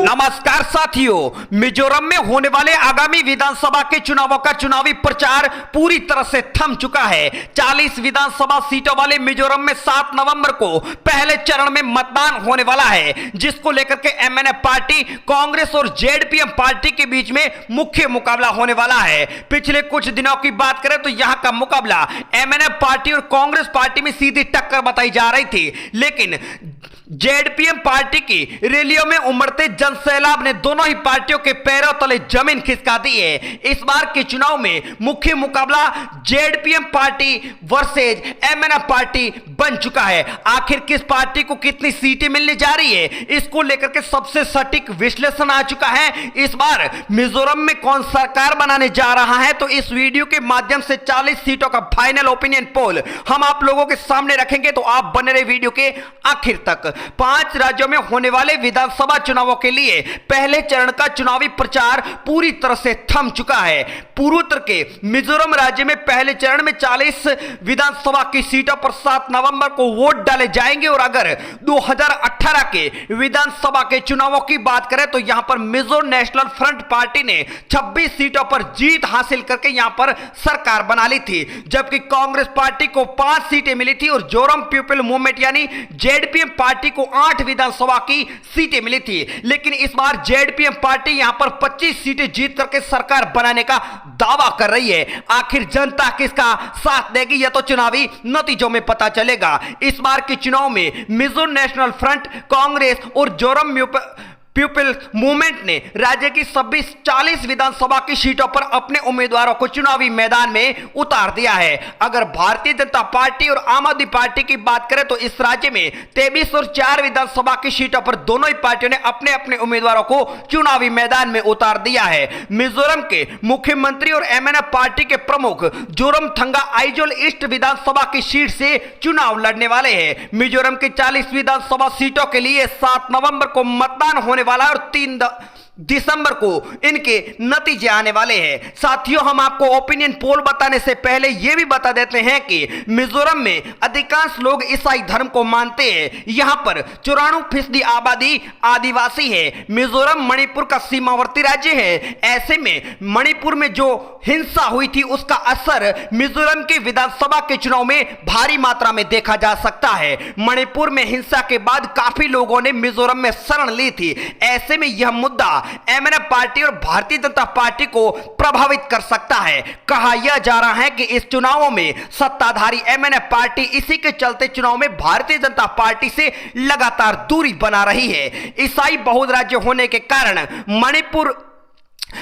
नमस्कार साथियों, मिजोरम में होने वाले आगामी विधानसभा के चुनावों का चुनावी प्रचार पूरी तरह से थम चुका है। 40 विधानसभा सीटों वाले मिजोरम में 7 नवंबर को पहले चरण में मतदान होने वाला है, जिसको लेकर के एमएनएफ पार्टी, कांग्रेस और जेडपीएम पार्टी के बीच में मुख्य मुकाबला होने वाला है। पिछले कुछ दिनों की बात करें तो यहां का मुकाबला एमएनएफ पार्टी और कांग्रेस पार्टी में सीधी टक्कर बताई जा रही थी, लेकिन जेडपीएम पार्टी की रैलियों में उमड़ते जनसैलाब ने दोनों ही पार्टियों के पैरों तले जमीन खिसका दी है। इस बार के चुनाव में मुख्य मुकाबला ZPM party versus MNF party बन चुका है। आखिर किस पार्टी को कितनी सीटें मिलने जा रही है, इसको लेकर के सबसे सटीक विश्लेषण आ चुका है। इस बार मिजोरम में कौन सरकार बनाने जा रहा है, तो इस वीडियो के माध्यम से 40 सीटों का फाइनल ओपिनियन पोल हम आप लोगों के सामने रखेंगे, तो आप बने रहे वीडियो के आखिर तक। 5 राज्यों में होने वाले विधानसभा चुनावों के लिए पहले चरण का चुनावी प्रचार पूरी तरह से थम चुका है। पूर्वोत्तर के मिजोरम राज्य में पहले चरण में 40 विधानसभा की सीटों पर 7 नवंबर को वोट डाले जाएंगे, और अगर 2018 के विधानसभा के चुनावों की बात करें तो यहां पर मिजो नेशनल फ्रंट पार्टी ने 26 सीटों पर जीत हासिल करके यहां पर सरकार बना ली थी, जबकि कांग्रेस पार्टी को 5 सीटें मिली थी और जोरम पीपल मूवमेंट यानी जेडपीएम पार्टी को 8 विधानसभा की सीटें मिली थी। लेकिन इस बार जेडपीएम पार्टी यहां पर 25 सीटें जीत करके सरकार बनाने का दावा कर रही है। आखिर जनता किसका साथ देगी, यह तो चुनावी नतीजों में पता चलेगा। इस बार के चुनाव में मिजो नेशनल फ्रंट, कांग्रेस और जोरम पीपल मूवमेंट ने राज्य की सभी 40 विधानसभा की सीटों पर अपने उम्मीदवारों को चुनावी मैदान में उतार दिया है। अगर भारतीय जनता पार्टी और आम आदमी पार्टी की बात करें तो इस राज्य में 23 और 4 विधानसभा की सीटों पर दोनों ही पार्टियों ने अपने अपने उम्मीदवारों को चुनावी मैदान में उतार दिया है। मिजोरम के मुख्यमंत्री और एमएनएफ पार्टी के प्रमुख जोरमथंगा आइजोल ईस्ट विधानसभा की सीट से चुनाव लड़ने वाले हैं। मिजोरम के 40 विधानसभा सीटों के लिए 7 नवंबर को मतदान होने वाला और 3 दिसंबर को इनके नतीजे आने वाले हैं। साथियों, हम आपको ओपिनियन पोल बताने से पहले यह भी बता देते हैं कि मिजोरम में अधिकांश लोग ईसाई धर्म को मानते हैं। यहां पर 94% आबादी आदिवासी है। मिजोरम मणिपुर का सीमावर्ती राज्य है। ऐसे में मणिपुर में जो हिंसा हुई थी उसका असर मिजोरम के विधानसभा के चुनाव में भारी मात्रा में देखा जा सकता है। मणिपुर में हिंसा के बाद काफी लोगों ने मिजोरम में शरण ली थी। ऐसे में यह मुद्दा एमएनएफ पार्टी और भारतीय जनता पार्टी को प्रभावित कर सकता है। कहा यह जा रहा है कि इस चुनावों में सत्ताधारी एमएनएफ पार्टी इसी के चलते चुनाव में भारतीय जनता पार्टी से लगातार दूरी बना रही है। ईसाई बहुल राज्य होने के कारण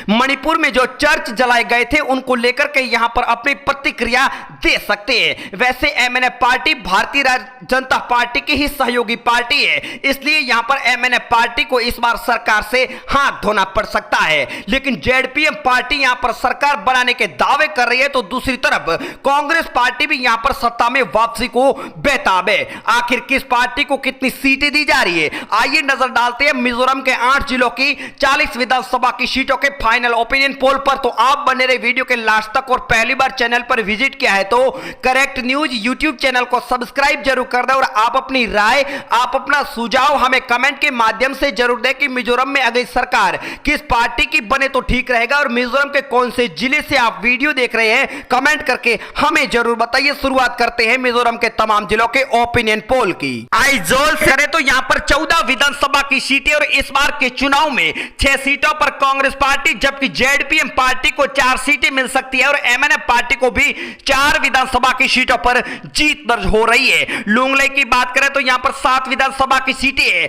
मणिपुर में जो चर्च जलाए गए थे उनको लेकर के यहां पर अपनी प्रतिक्रिया दे सकते हैं। वैसे MNF party Bharatiya Janata party की ही सहयोगी पार्टी है, इसलिए यहां पर एमएनएफ पार्टी को इस बार सरकार से हाथ धोना पड़ सकता है। लेकिन जेडपीएम पार्टी यहां पर सरकार बनाने के दावे कर रही है, तो दूसरी तरफ कांग्रेस पार्टी भी यहां पर सत्ता में वापसी को बेताब है। आखिर किस पार्टी को कितनी सीटें दी जा रही है, आइए नजर डालते हैं मिजोरम के 8 जिलों की 40 विधानसभा की सीटों के फाइनल ओपिनियन पोल पर। तो आप बने रहे वीडियो के लास्ट तक, और पहली बार चैनल पर विजिट किया है तो करेक्ट न्यूज यूट्यूब चैनल को सब्सक्राइब जरूर कर दें, और आप अपनी राय, आप अपना सुझाव हमें कमेंट के माध्यम से जरूर दें कि मिजोरम में अगली सरकार किस पार्टी की बने तो ठीक रहेगा, और मिजोरम के कौन से जिले से आप वीडियो देख रहे हैं कमेंट करके हमें जरूर बताइए। शुरुआत करते हैं मिजोरम के तमाम जिलों के ओपिनियन पोल की। आइजोल से करें तो यहां पर 14 विधानसभा की सीटें, और इस बार के चुनाव में 6 सीटों पर कांग्रेस पार्टी, जबकि जेडपीएम पार्टी को 4 सीटें मिल सकती है, और एमएनएफ पार्टी को भी 4 विधानसभा की सीटों पर जीत दर्ज हो रही है। लुंगले की बात करें तो यहां पर 7 विधानसभा की सीटें हैं।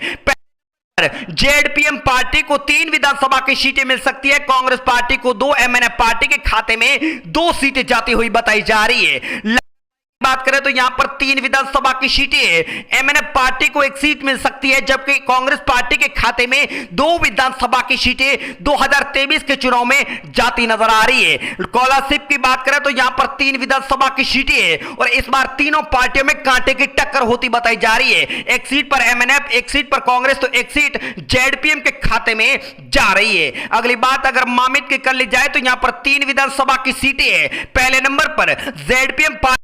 जेडपीएम पार्टी को 3 विधानसभा की सीटें मिल सकती है, कांग्रेस पार्टी को 2, एमएनएफ पार्टी के खाते में 2 सीटें जाती हुई बताई जा रही है। बात करें तो यहां पर 3 विधानसभा की सीटें एमएनएफ पार्टी को एक सीट मिल सकती है, जबकि कांग्रेस पार्टी के खाते में 2 विधानसभा की सीटें 2023 के चुनाव में जाती नजर आ रही है। स्कॉलरशिप की बात करें तो यहां पर 3 विधानसभा की सीटें हैं और इस बार तीनों पार्टियों में कांटे की टक्कर होती बताई जा रही है। एक सीट पर एमएनएफ, एक सीट पर कांग्रेस तो एक सीट जेडपीएम के खाते में जा रही है। अगली बात अगर मामित की कर ली जाए तो यहां पर 3 विधानसभा की सीटें हैं। पहले नंबर पर जेडपीएम पार्टी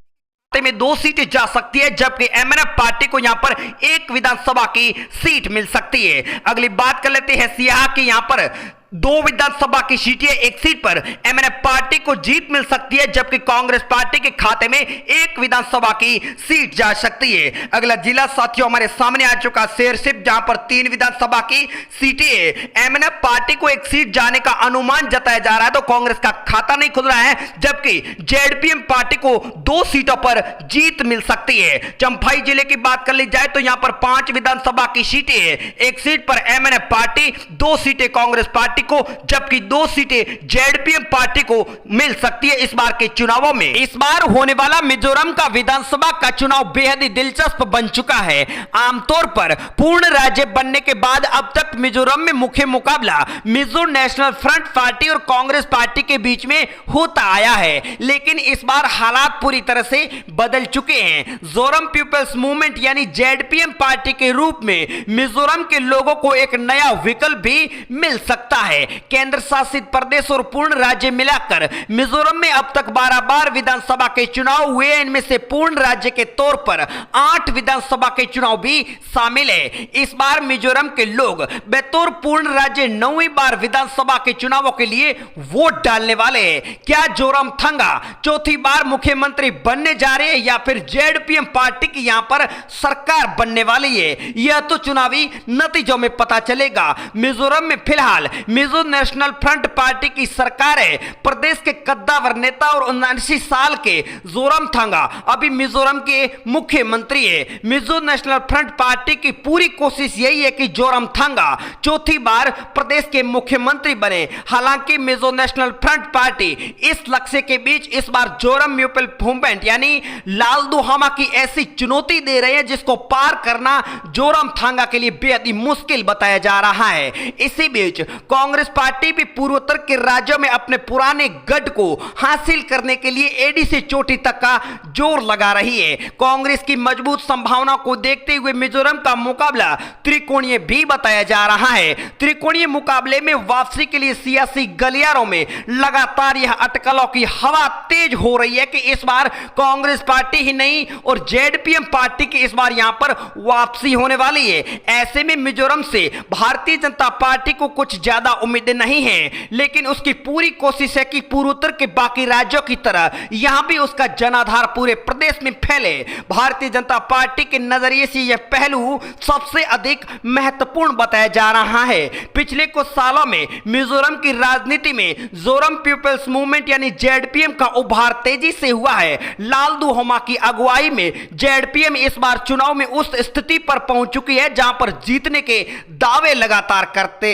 में 2 सीटें जा सकती है, जबकि एमएनएफ पार्टी को यहां पर 1 विधानसभा की सीट मिल सकती है। अगली बात कर लेते हैं सियाह की, यहां पर 2 विधानसभा की सीटें, एक सीट पर एमएनएफ पार्टी को जीत मिल सकती है, जबकि कांग्रेस पार्टी के खाते में 1 विधानसभा की सीट जा सकती है। अगला जिला साथियों हमारे सामने आ चुका शेरशिप, जहां पर 3 विधानसभा की सीटें है। एमएनएफ पार्टी को एक सीट जाने का अनुमान जताया जा रहा है, तो कांग्रेस का खाता नहीं खुल रहा है, जबकि जेडपीएम पार्टी को 2 सीटों पर जीत मिल सकती है। चंफाई जिले की बात कर ली जाए तो यहां पर 5 विधानसभा की सीटें है। एक सीट पर एमएनएफ पार्टी, 2 सीटें कांग्रेस पार्टी को, जबकि 2 सीटें जेडपीएम पार्टी को मिल सकती है इस बार के चुनावों में। इस बार होने वाला मिजोरम का विधानसभा का चुनाव बेहद ही दिलचस्प बन चुका है। आमतौर पर पूर्ण राज्य बनने के बाद अब तक मिजोरम में मुख्य मुकाबला मिजो नेशनल फ्रंट पार्टी और कांग्रेस पार्टी के बीच में होता आया है, लेकिन इस बार हालात पूरी तरह से बदल चुके हैं। जोरम पीपल्स मूवमेंट यानी जेडपीएम पार्टी के रूप में मिजोरम के लोगों को एक नया विकल्प भी मिल सकता है। केंद्र शासित प्रदेश और पूर्ण राज्य मिलाकर मिजोरम में अब तक 12 बार विधानसभा के चुनाव हुए। इनमें से पूर्ण राज्य के तौर पर 8 विधानसभा के चुनाव भी शामिल है। इस बार मिजोरम के लोग बतौर पूर्ण राज्य 9वीं बार विधानसभा के चुनावों के लिए वोट डालने वाले हैं। क्या जोरमथंगा चौथी बार मुख्यमंत्री बनने जा रहे हैं या फिर जेडपीएम पार्टी की यहां पर सरकार बनने वाली है, यह तो चुनावी नतीजों में पता चलेगा। मिजोरम में फिलहाल मिजो नेशनल फ्रंट पार्टी की सरकार है। प्रदेश के कद्दावर नेता और 79 साल के जोरमथंगा अभी मिजोरम के मुख्यमंत्री है। मिजो नेशनल फ्रंट पार्टी की पूरी कोशिश यही है कि जोरमथंगा चौथी बार प्रदेश के मुख्यमंत्री बने। हालांकि मिजो नेशनल फ्रंट पार्टी इस लक्ष्य के बीच इस बार जोरम पीपल मूवमेंट यानी लालदुहामा की ऐसी चुनौती दे रहे हैं जिसको पार करना जोरमथंगा के लिए बेहद ही मुश्किल बताया जा रहा है। इसी बीच कांग्रेस पार्टी भी पूर्वोत्तर के राज्यों में अपने पुराने गढ़ को हासिल करने के लिए एडी से चोटी तक का जोर लगा रही है। कांग्रेस की मजबूत संभावना को देखते हुए मिजोरम का मुकाबला त्रिकोणीय भी बताया जा रहा है। त्रिकोणीय मुकाबले में वापसी के लिए सियासी गलियारों में लगातार यह अटकलों की हवा तेज हो रही है कि इस बार कांग्रेस पार्टी ही नहीं और जेडपीएम पार्टी की इस बार यहां पर वापसी होने वाली है। ऐसे में मिजोरम से भारतीय जनता पार्टी को कुछ ज्यादा उम्मीदें नहीं है, लेकिन उसकी पूरी कोशिश है कि पूर्वोत्तर के बाकी राज्यों की तरह यहां भी उसका जनाधार पूरे प्रदेश में फैले। भारतीय जनता पार्टी के नजरिए से यह पहलू सबसे अधिक महत्वपूर्ण बताया जा रहा है। पिछले कुछ सालों में मिजोरम की राजनीति में जोरम पीपल्स मूवमेंट यानी जेडपीएम का उभार तेजी से हुआ है। लालदुहामा की अगुवाई में जेडपीएम इस बार चुनाव में उस स्थिति पर पहुंच चुकी है जहां पर जीतने के दावे लगातार करते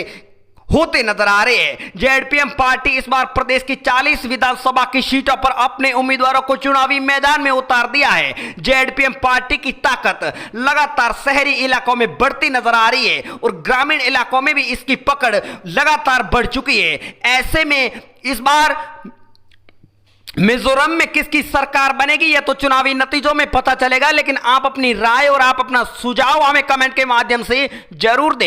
होते नजर आ रहे हैं। जेडपीएम पार्टी इस बार प्रदेश की 40 विधानसभा की सीटों पर अपने उम्मीदवारों को चुनावी मैदान में उतार दिया है। जेडपीएम पार्टी की ताकत लगातार शहरी इलाकों में बढ़ती नजर आ रही है और ग्रामीण इलाकों में भी इसकी पकड़ लगातार बढ़ चुकी है। ऐसे में इस बार मिजोरम में किसकी सरकार बनेगी यह तो चुनावी नतीजों में पता चलेगा, लेकिन आप अपनी राय और आप अपना सुझाव हमें कमेंट के माध्यम से जरूर दें।